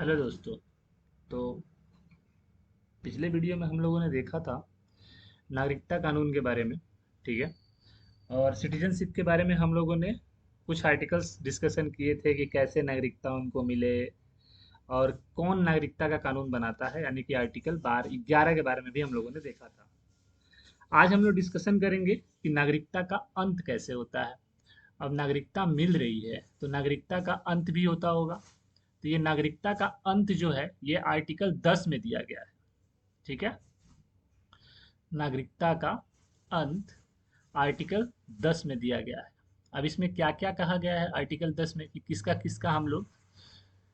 Hello दोस्तों। तो पिछले वीडियो में हम लोगों ने देखा था नागरिकता कानून के बारे में। ठीक है। और सिटीजनशिप के बारे में हम लोगों ने कुछ आर्टिकल्स डिस्कशन किए थे कि कैसे नागरिकता उनको मिले और कौन नागरिकता का कानून बनाता है, यानी कि आर्टिकल 12 11 के बारे में भी हम लोगों ने देखा था। आज हम लोग डिस्कशन करेंगे कि नागरिकता का अंत कैसे होता है। अब नागरिकता मिल रही है तो नागरिकता का अंत भी होता होगा। तो ये नागरिकता का अंत जो है ये आर्टिकल 10 में दिया गया है। ठीक है। नागरिकता का अंत आर्टिकल 10 में दिया गया है। अब इसमें क्या क्या कहा गया है आर्टिकल 10 में कि किसका किसका हम लोग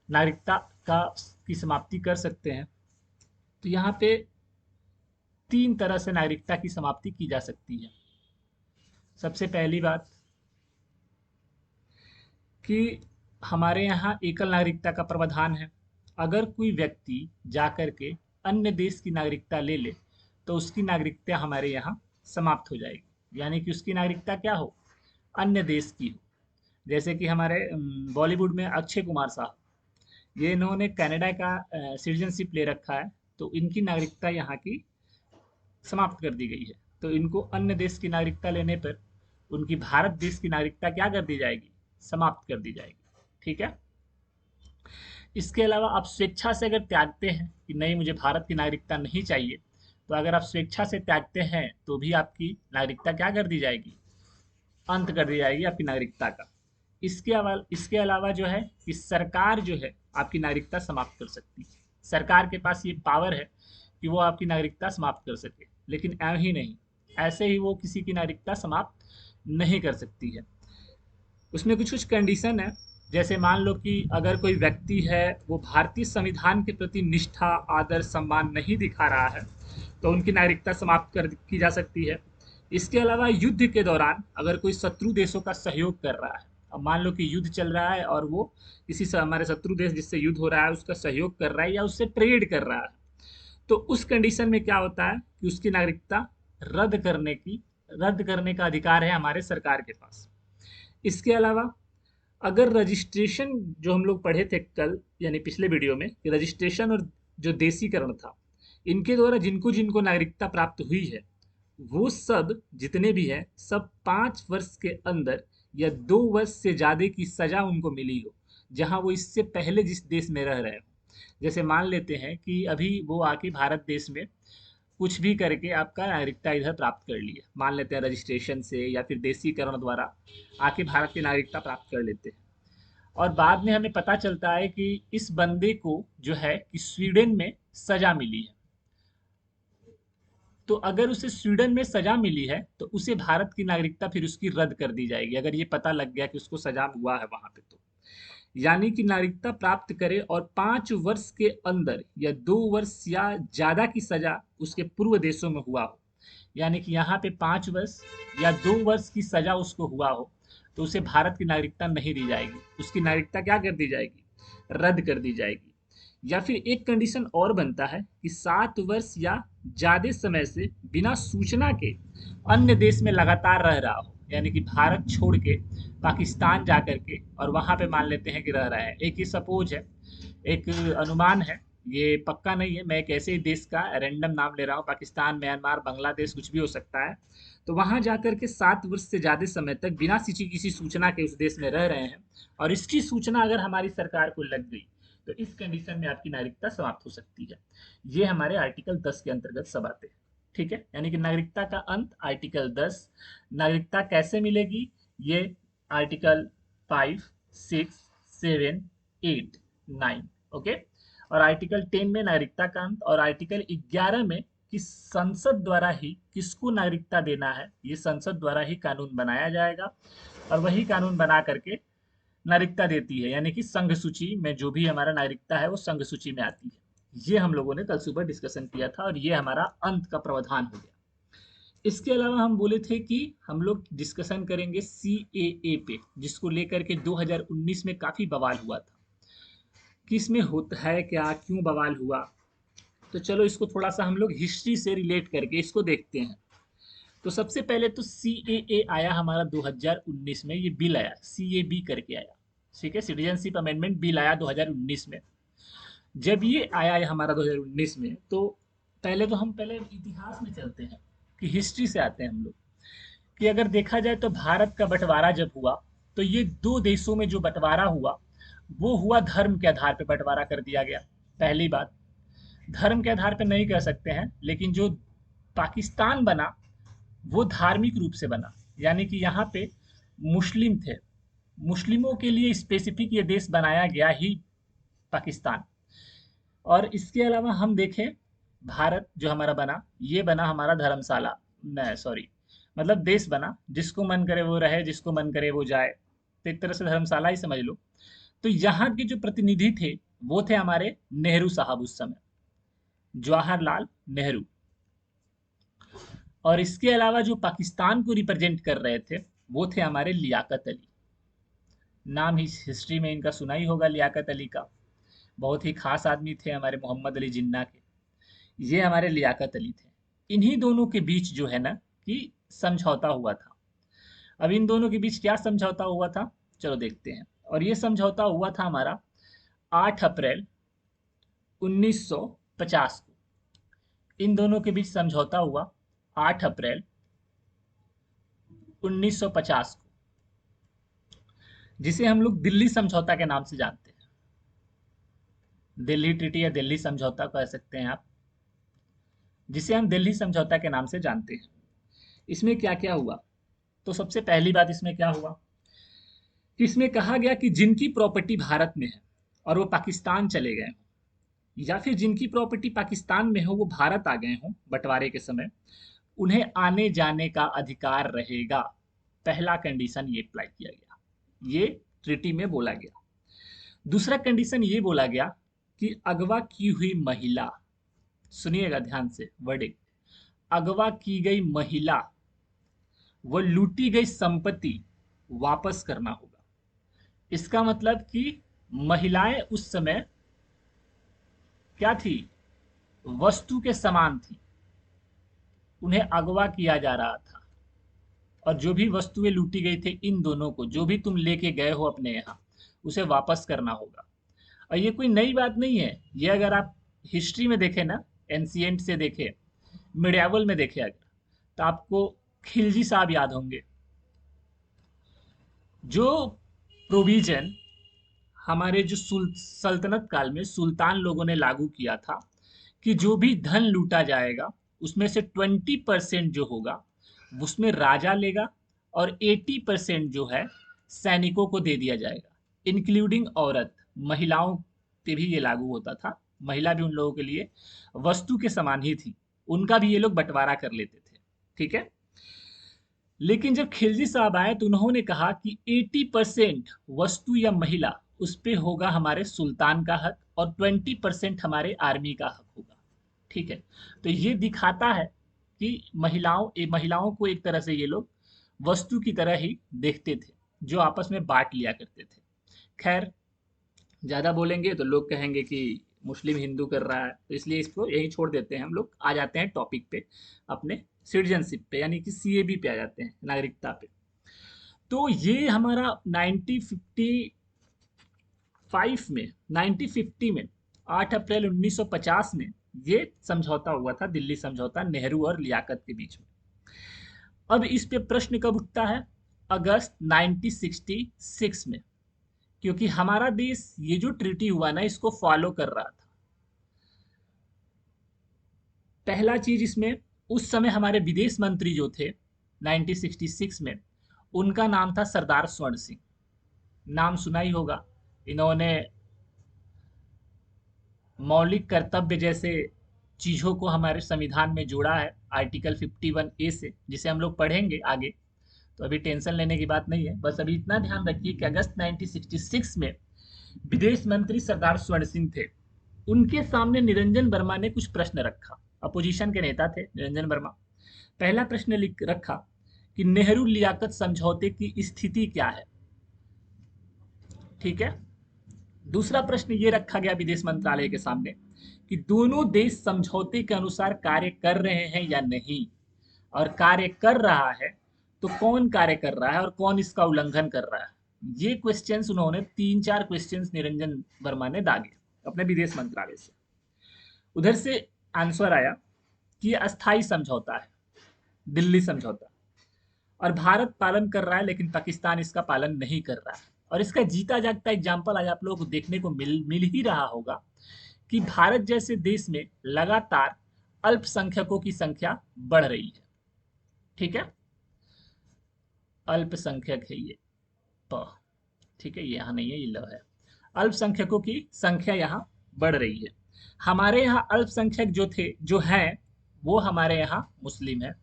नागरिकता का की समाप्ति कर सकते हैं। तो यहाँ पे तीन तरह से नागरिकता की समाप्ति की जा सकती है। सबसे पहली बात कि हमारे यहाँ एकल नागरिकता का प्रावधान है। अगर कोई व्यक्ति जाकर के अन्य देश की नागरिकता ले ले तो उसकी नागरिकता हमारे यहाँ समाप्त हो जाएगी, यानी कि उसकी नागरिकता क्या हो, अन्य देश की हो। जैसे कि हमारे बॉलीवुड में अक्षय कुमार साहब, ये इन्होंने कनाडा का सिटीजनशिप ले रखा है। तो इनकी नागरिकता यहाँ की समाप्त कर दी गई है। तो इनको अन्य देश की नागरिकता लेने पर उनकी भारत देश की नागरिकता क्या कर दी जाएगी, समाप्त कर दी जाएगी। ठीक है। इसके अलावा आप स्वेच्छा से अगर त्यागते हैं कि नहीं मुझे भारत की नागरिकता नहीं चाहिए, तो अगर आप स्वेच्छा से त्यागते हैं तो भी आपकी नागरिकता क्या कर दी जाएगी, अंत कर दी जाएगी आपकी नागरिकता का। इसके अलावा जो है कि सरकार जो है आपकी नागरिकता समाप्त कर सकती है। सरकार के पास ये पावर है कि वो आपकी नागरिकता समाप्त कर सके, लेकिन ही नहीं, ऐसे ही वो किसी की नागरिकता समाप्त नहीं कर सकती है। उसमें कुछ कुछ कंडीशन है। जैसे मान लो कि अगर कोई व्यक्ति है वो भारतीय संविधान के प्रति निष्ठा, आदर, सम्मान नहीं दिखा रहा है तो उनकी नागरिकता समाप्त कर की जा सकती है। इसके अलावा युद्ध के दौरान अगर कोई शत्रु देशों का सहयोग कर रहा है, अब मान लो कि युद्ध चल रहा है और वो किसी से हमारे शत्रु देश जिससे युद्ध हो रहा है उसका सहयोग कर रहा है या उससे ट्रेड कर रहा है, तो उस कंडीशन में क्या होता है कि उसकी नागरिकता रद्द करने का अधिकार है हमारे सरकार के पास। इसके अलावा अगर रजिस्ट्रेशन, जो हम लोग पढ़े थे कल यानी पिछले वीडियो में, कि रजिस्ट्रेशन और जो देसीकरण था, इनके द्वारा जिनको जिनको नागरिकता प्राप्त हुई है वो सब जितने भी हैं सब 5 वर्ष के अंदर या 2 वर्ष से ज़्यादा की सज़ा उनको मिली हो, जहां वो इससे पहले जिस देश में रह रहे हो। जैसे मान लेते हैं कि अभी वो आके भारत देश में कुछ भी करके आपका नागरिकता इधर प्राप्त कर लिया, मान लेते हैं रजिस्ट्रेशन से या फिर देसीकरण द्वारा आके भारत की नागरिकता प्राप्त कर लेते हैं। और बाद में हमें पता चलता है कि इस बंदे को जो है कि स्वीडन में सजा मिली है। तो अगर उसे स्वीडन में सजा मिली है तो उसे भारत की नागरिकता फिर उसकी रद्द कर दी जाएगी, अगर ये पता लग गया कि उसको सजा हुआ है वहां पे तो। यानी कि नागरिकता प्राप्त करे और 5 वर्ष के अंदर या 2 वर्ष या ज्यादा की सजा उसके पूर्व देशों में हुआ हो, यानी कि यहाँ पे 5 वर्ष या 2 वर्ष की सजा उसको हुआ हो, तो उसे भारत की नागरिकता नहीं दी जाएगी, उसकी नागरिकता क्या कर दी जाएगी, रद्द कर दी जाएगी। या फिर एक कंडीशन और बनता है कि 7 वर्ष या ज्यादा समय से बिना सूचना के अन्य देश में लगातार रह रहा हो, यानी कि भारत छोड़ के पाकिस्तान जा कर के और वहां पे मान लेते हैं कि रह रहा है। एक ही सपोज है, एक अनुमान है, ये पक्का नहीं है, मैं एक ऐसे ही देश का रैंडम नाम ले रहा हूँ, पाकिस्तान, म्यांमार, बांग्लादेश, कुछ भी हो सकता है। तो वहां जाकर के 7 वर्ष से ज्यादा समय तक बिना किसी सूचना के उस देश में रह रहे हैं और इसकी सूचना अगर हमारी सरकार को लग गई तो इस कंडीशन में आपकी नागरिकता समाप्त हो सकती है। ये हमारे आर्टिकल 10 के अंतर्गत सब आते हैं। ठीक है, यानी कि नागरिकता का अंत आर्टिकल 10। नागरिकता कैसे मिलेगी, ये आर्टिकल 5, 6, 7, 8, 9। ओके। और आर्टिकल 10 में नागरिकता का अंत, और आर्टिकल 11 में कि संसद द्वारा ही किसको नागरिकता देना है, ये संसद द्वारा ही कानून बनाया जाएगा और वही कानून बना करके नागरिकता देती है, यानी कि संघ सूची में जो भी हमारा नागरिकता है वो संघ सूची में आती है। ये हम लोगों ने कल सुबह डिस्कशन किया था और ये हमारा अंत का प्रावधान हो गया। इसके अलावा हम बोले थे कि हम लोग डिस्कशन करेंगे सीएए पे, जिसको लेकर के 2019 में काफी बवाल हुआ था कि इसमें होता है क्या, क्यों बवाल हुआ। तो चलो इसको थोड़ा सा हम लोग हिस्ट्री से रिलेट करके इसको देखते हैं। तो सबसे पहले तो सीएए आया हमारा 2019 में, ये बिल आया, सीएबी करके आया। ठीक है, सिटीजनशिप अमेंडमेंट बिल आया 2019 में। जब ये आया है हमारा 2019 में, तो पहले इतिहास में चलते हैं, कि हिस्ट्री से आते हैं हम लोग, कि अगर देखा जाए तो भारत का बंटवारा जब हुआ, तो ये दो देशों में जो बंटवारा हुआ, वो हुआ धर्म के आधार पर बंटवारा कर दिया गया। पहली बात, धर्म के आधार पर नहीं कह सकते हैं, लेकिन जो पाकिस्तान बना वो धार्मिक रूप से बना, यानी कि यहाँ पे मुस्लिम थे, मुस्लिमों के लिए स्पेसिफिक ये देश बनाया गया ही पाकिस्तान। और इसके अलावा हम देखें, भारत जो हमारा बना, ये बना हमारा धर्मशाला, न सॉरी, मतलब देश बना, जिसको मन करे वो रहे, जिसको मन करे वो जाए, तो एक तरह से धर्मशाला ही समझ लो। तो यहाँ के जो प्रतिनिधि थे, वो थे हमारे नेहरू साहब उस समय, जवाहरलाल नेहरू। और इसके अलावा जो पाकिस्तान को रिप्रेजेंट कर रहे थे, वो थे हमारे लियाकत अली। नाम ही हिस्ट्री में इनका सुना ही होगा, लियाकत अली का। बहुत ही खास आदमी थे हमारे मोहम्मद अली जिन्ना के। ये हमारे लियाकत अली थे। इन्हीं दोनों के बीच जो है ना, कि समझौता हुआ था। अब इन दोनों के बीच क्या समझौता हुआ था, चलो देखते हैं। और ये समझौता हुआ था हमारा 8 अप्रैल 1950 को। इन दोनों के बीच समझौता हुआ 8 अप्रैल 1950 को, जिसे हम लोग दिल्ली समझौता के नाम से जानते हैं। दिल्ली ट्रीटी या दिल्ली समझौता कह सकते हैं आप, जिसे हम दिल्ली समझौता के नाम से जानते हैं। इसमें क्या क्या हुआ, तो सबसे पहली बात इसमें क्या हुआ कि इसमें कहा गया कि जिनकी प्रॉपर्टी भारत में है और वो पाकिस्तान चले गए हों, या फिर जिनकी प्रॉपर्टी पाकिस्तान में हो वो भारत आ गए हों बंटवारे के समय, उन्हें आने जाने का अधिकार रहेगा। पहला कंडीशन ये अप्लाई किया गया, ये ट्रीटी में बोला गया। दूसरा कंडीशन ये बोला गया कि अगवा की हुई महिला, सुनिएगा ध्यान से वर्डिंग, अगवा की गई महिला व लूटी गई संपत्ति वापस करना होगा। इसका मतलब कि महिलाएं उस समय क्या थी, वस्तु के समान थी, उन्हें अगवा किया जा रहा था, और जो भी वस्तुएं लूटी गई थी, इन दोनों को, जो भी तुम लेके गए हो अपने यहाँ, उसे वापस करना होगा। और ये कोई नई बात नहीं है, ये अगर आप हिस्ट्री में देखें ना, एंशिएंट से देखें, मिडियावल में देखें अगर, तो आपको खिलजी साहब याद होंगे। जो प्रोविजन हमारे जो सल्तनत काल में सुल्तान लोगों ने लागू किया था, कि जो भी धन लूटा जाएगा उसमें से 20% जो होगा उसमें राजा लेगा, और 80% जो है सैनिकों को दे दिया जाएगा, इंक्लूडिंग औरत, महिलाओं पे भी ये लागू होता था। महिला भी उन लोगों के लिए वस्तु के समान ही थी, उनका भी ये लोग बंटवारा कर लेते थे। ठीक है, लेकिन जब खिलजी साहब आए तो उन्होंने कहा कि 80% वस्तु या महिला, उस पे होगा हमारे सुल्तान का हक, और 20% हमारे आर्मी का हक होगा। ठीक है, तो ये दिखाता है कि महिलाओं को एक तरह से ये लोग वस्तु की तरह ही देखते थे, जो आपस में बांट लिया करते थे। खैर, ज़्यादा बोलेंगे तो लोग कहेंगे कि मुस्लिम हिंदू कर रहा है, तो इसलिए इसको यही छोड़ देते हैं। हम लोग आ जाते हैं टॉपिक पे, अपने सिटीजनशिप पे, यानी कि सीएबी पे आ जाते हैं, नागरिकता पे। तो ये हमारा 1950 में 8 अप्रैल 1950 में ये समझौता हुआ था, दिल्ली समझौता, नेहरू और लियाकत के बीच में। अब इस पे प्रश्न कब उठता है, अगस्त 1966 में, क्योंकि हमारा देश ये जो ट्रीटी हुआ ना, इसको फॉलो कर रहा था। पहला चीज इसमें, उस समय हमारे विदेश मंत्री जो थे 1966 में, उनका नाम था सरदार स्वर्ण सिंह। नाम सुना ही होगा। इन्होंने मौलिक कर्तव्य जैसे चीजों को हमारे संविधान में जोड़ा है, आर्टिकल 51A से, जिसे हम लोग पढ़ेंगे आगे। तो अभी टेंशन लेने की बात नहीं है, बस अभी इतना ध्यान रखिए कि अगस्त 1966 में विदेश मंत्री सरदार स्वर्ण सिंह थे। उनके सामने निरंजन वर्मा ने कुछ प्रश्न रखा, अपोजिशन के नेता थे निरंजन वर्मा। पहला प्रश्न लिख रखा कि नेहरू लियाकत समझौते की स्थिति क्या है। ठीक है, दूसरा प्रश्न ये रखा गया विदेश मंत्रालय के सामने कि दोनों देश समझौते के अनुसार कार्य कर रहे हैं या नहीं, और कार्य कर रहा है तो कौन कार्य कर रहा है और कौन इसका उल्लंघन कर रहा है। ये क्वेश्चंस उन्होंने 3-4 क्वेश्चंस निरंजन वर्मा ने दागे अपने विदेश मंत्रालय से। उधर से आंसर आया कि ये अस्थाई समझौता है, दिल्ली समझौता, और भारत पालन कर रहा है लेकिन पाकिस्तान इसका पालन नहीं कर रहा है। और इसका जीता जागता एग्जाम्पल आज आप लोगों को देखने को मिल ही रहा होगा कि भारत जैसे देश में लगातार अल्पसंख्यकों की संख्या बढ़ रही है। ठीक है, अल्पसंख्यक है ये प, ठीक है, ये यहाँ नहीं है, ये ल है। अल्पसंख्यकों की संख्या यहाँ बढ़ रही है। हमारे यहाँ अल्पसंख्यक जो हैं वो हमारे यहाँ मुस्लिम है,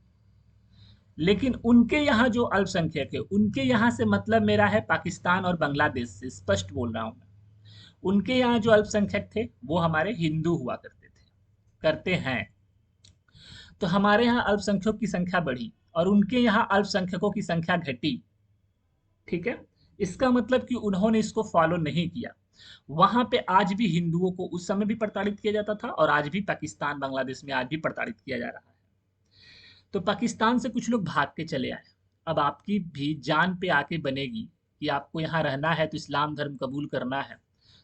लेकिन उनके यहाँ जो अल्पसंख्यक है उनके यहाँ से मतलब मेरा है पाकिस्तान और बांग्लादेश से, स्पष्ट बोल रहा हूँ मैं। उनके यहाँ जो अल्पसंख्यक थे वो हमारे हिंदू हुआ करते थे, करते हैं। तो हमारे यहाँ अल्पसंख्यकों की संख्या बढ़ी और उनके यहाँ अल्पसंख्यकों की संख्या घटी। ठीक है, इसका मतलब कि उन्होंने इसको फॉलो नहीं किया। वहां पे आज भी हिंदुओं को उस समय भी प्रताड़ित किया जाता था और आज भी पाकिस्तान बांग्लादेश में आज भी प्रताड़ित किया जा रहा है। तो पाकिस्तान से कुछ लोग भाग के चले आए। अब आपकी भी जान पे आके बनेगी कि आपको यहाँ रहना है तो इस्लाम धर्म कबूल करना है,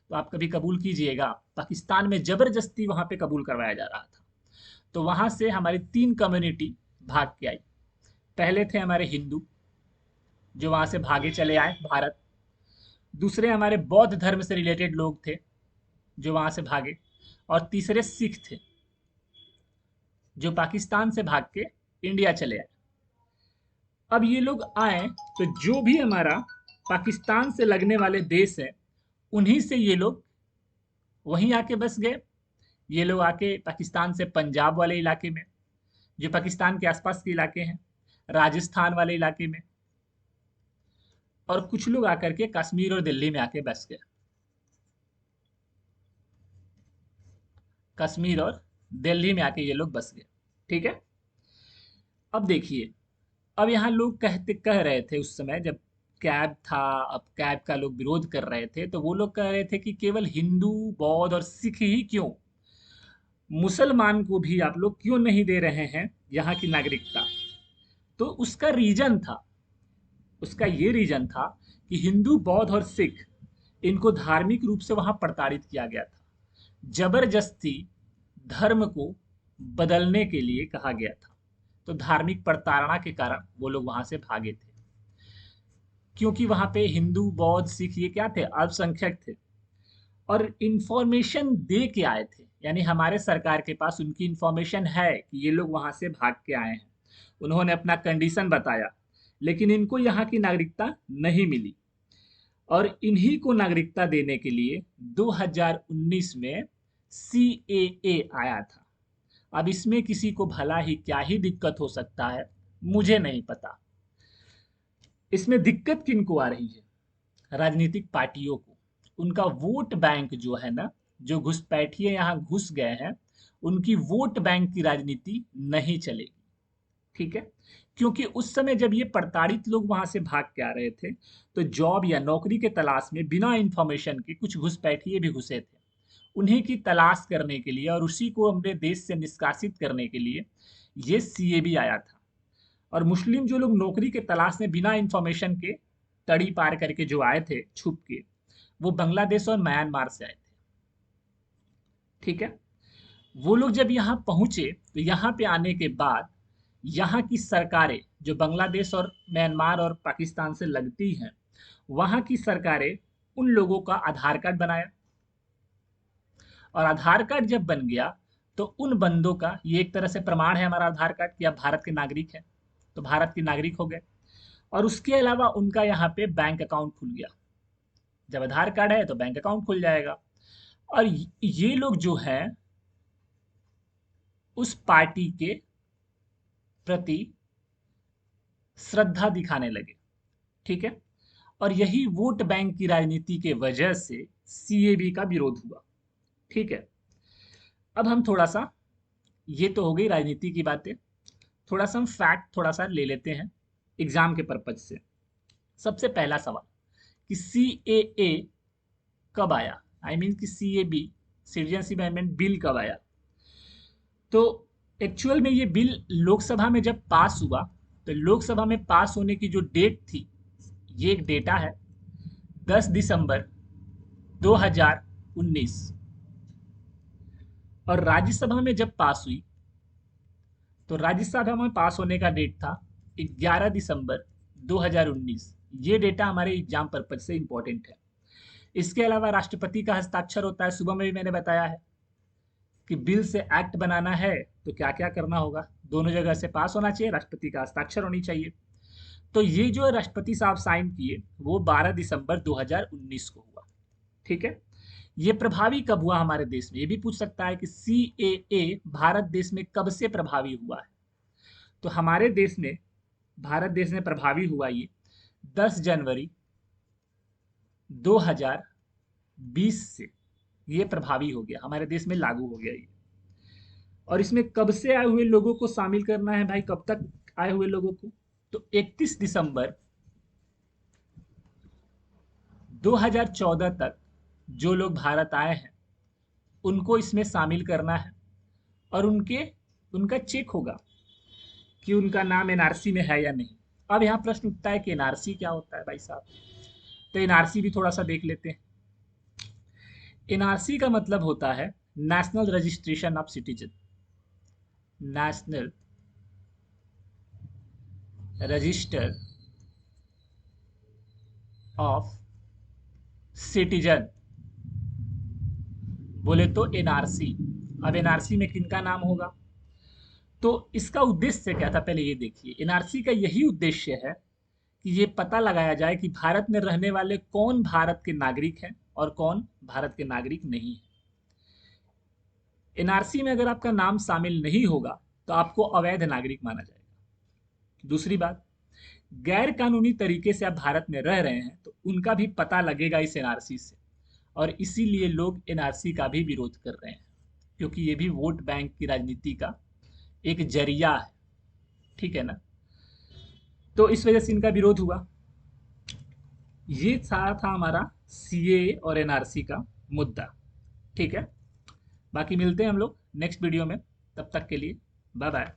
तो आप कभी कबूल कीजिएगा। पाकिस्तान में जबरदस्ती वहां पे कबूल करवाया जा रहा था। तो वहां से हमारी 3 कम्युनिटी भाग के आई। पहले थे हमारे हिंदू जो वहां से भागे चले आए भारत। दूसरे हमारे बौद्ध धर्म से रिलेटेड लोग थे जो वहां से भागे। और तीसरे सिख थे जो पाकिस्तान से भाग के इंडिया चले आए। अब ये लोग आए तो जो भी हमारा पाकिस्तान से लगने वाले देश है उन्हीं से ये लोग वहीं आके बस गए। ये लोग आके पाकिस्तान से पंजाब वाले इलाके में, जो पाकिस्तान के आसपास के इलाके हैं, राजस्थान वाले इलाके में, और कुछ लोग आकर के कश्मीर और दिल्ली में आके बस गए। कश्मीर और दिल्ली में आके ये लोग बस गए। ठीक है, अब देखिए, अब यहाँ लोग कह रहे थे उस समय जब कैब था, अब कैब का लोग विरोध कर रहे थे, तो वो लोग कह रहे थे कि केवल हिंदू, बौद्ध और सिख ही क्यों, मुसलमान को भी आप लोग क्यों नहीं दे रहे हैं यहाँ की नागरिकता। तो उसका रीजन था, उसका ये रीजन था कि हिंदू, बौद्ध और सिख, इनको धार्मिक रूप से वहां प्रताड़ित किया गया था। जबरदस्ती धर्म को बदलने के लिए कहा गया था। तो धार्मिक प्रताड़ना के कारण वो लोग वहां से भागे थे, क्योंकि वहां पे हिंदू, बौद्ध, सिख ये क्या थे, अल्पसंख्यक थे और इंफॉर्मेशन दे के आए थे। यानी हमारे सरकार के पास उनकी इंफॉर्मेशन है कि ये लोग वहां से भाग के आए हैं। उन्होंने अपना कंडीशन बताया, लेकिन इनको यहाँ की नागरिकता नहीं मिली। और इन्हीं को नागरिकता देने के लिए 2019 में CAA आया था। अब इसमें किसी को भला ही क्या ही दिक्कत हो सकता है, मुझे नहीं पता। इसमें दिक्कत किनको आ रही है, राजनीतिक पार्टियों को। उनका वोट बैंक जो है ना, जो घुसपैठिए यहाँ घुस गए हैं, उनकी वोट बैंक की राजनीति नहीं चलेगी। ठीक है, क्योंकि उस समय जब ये प्रताड़ित लोग वहां से भाग के आ रहे थे तो जॉब या नौकरी के तलाश में बिना इंफॉर्मेशन के कुछ घुसपैठिए भी घुसे थे। उन्हीं की तलाश करने के लिए और उसी को अपने देश से निष्कासित करने के लिए ये CAB आया था। और मुस्लिम जो लोग नौकरी के तलाश में बिना इंफॉर्मेशन के तड़ी पार करके जो आए थे छुप के, वो बांग्लादेश और म्यांमार से आए थे। ठीक है, वो लोग जब यहाँ पहुंचे तो यहाँ पे आने के बाद यहाँ की सरकारें जो बांग्लादेश और म्यांमार और पाकिस्तान से लगती हैं, वहाँ की सरकारें उन लोगों का आधार कार्ड बनाया। और आधार कार्ड जब बन गया तो उन बंदों का ये एक तरह से प्रमाण है हमारा आधार कार्ड कि आप भारत के नागरिक हैं, तो भारत के नागरिक हो गए। और उसके अलावा उनका यहाँ पे बैंक अकाउंट खुल गया। जब आधार कार्ड है तो बैंक अकाउंट खुल जाएगा। और ये लोग जो हैं उस पार्टी के प्रति श्रद्धा दिखाने लगे। ठीक है, और यही वोट बैंक की राजनीति के वजह से CAB का विरोध हुआ। ठीक है, अब हम थोड़ा सा, ये तो हो गई राजनीति की बातें, थोड़ा सा हम फैक्ट थोड़ा सा ले लेते हैं एग्जाम के पर्पज से। सबसे पहला सवाल कि CAA कब आया, आई मीन कि CAB, सिटीजनशिप अमेंडमेंट बिल कब आया। तो एक्चुअल में ये बिल लोकसभा में जब पास हुआ तो लोकसभा में पास होने की जो डेट थी, ये एक डेटा है 10 दिसंबर 2019। और राज्यसभा में जब पास हुई तो राज्यसभा में पास होने का डेट था 11 दिसंबर 2019। ये डेटा हमारे एग्जाम पर्पज से इंपॉर्टेंट है। इसके अलावा राष्ट्रपति का हस्ताक्षर होता है। सुबह में भी मैंने बताया है कि बिल से एक्ट बनाना है तो क्या क्या करना होगा, दोनों जगह से पास होना चाहिए, राष्ट्रपति का हस्ताक्षर होनी चाहिए। तो ये जो राष्ट्रपति साहब साइन किए वो 12 दिसंबर 2019 को हुआ। ठीक है, ये प्रभावी कब हुआ हमारे देश में, ये भी पूछ सकता है कि CAA भारत देश में कब से प्रभावी हुआ है। तो हमारे देश में, भारत देश में प्रभावी हुआ ये 10 जनवरी 2020 से ये प्रभावी हो गया, हमारे देश में लागू हो गया ये। और इसमें कब से आए हुए लोगों को शामिल करना है भाई, कब तक आए हुए लोगों को, तो 31 दिसंबर 2014 तक जो लोग भारत आए हैं उनको इसमें शामिल करना है। और उनका चेक होगा कि उनका नाम एनआरसी में है या नहीं। अब यहाँ प्रश्न उठता है कि एनआरसी क्या होता है भाई साहब, तो एनआरसी भी थोड़ा सा देख लेते हैं। एनआरसी का मतलब होता है national registration of citizen, national register of citizen बोले तो एनआरसी। अब एनआरसी में किनका नाम होगा, तो इसका उद्देश्य क्या था पहले ये देखिए। एनआरसी का यही उद्देश्य है कि ये पता लगाया जाए कि भारत में रहने वाले कौन भारत के नागरिक हैं और कौन भारत के नागरिक नहीं है। एनआरसी में अगर आपका नाम शामिल नहीं होगा तो आपको अवैध नागरिक माना जाएगा। दूसरी बात, गैर कानूनी तरीके से आप भारत में रह रहे हैं तो उनका भी पता लगेगा इस एनआरसी से, और इसीलिए लोग एनआरसी का भी विरोध कर रहे हैं, क्योंकि ये भी वोट बैंक की राजनीति का एक जरिया है। ठीक है ना, तो इस वजह से इनका विरोध हुआ। ये सारा था हमारा CAA और एनआरसी का मुद्दा। ठीक है, बाकी मिलते हैं हम लोग नेक्स्ट वीडियो में, तब तक के लिए बाय बाय।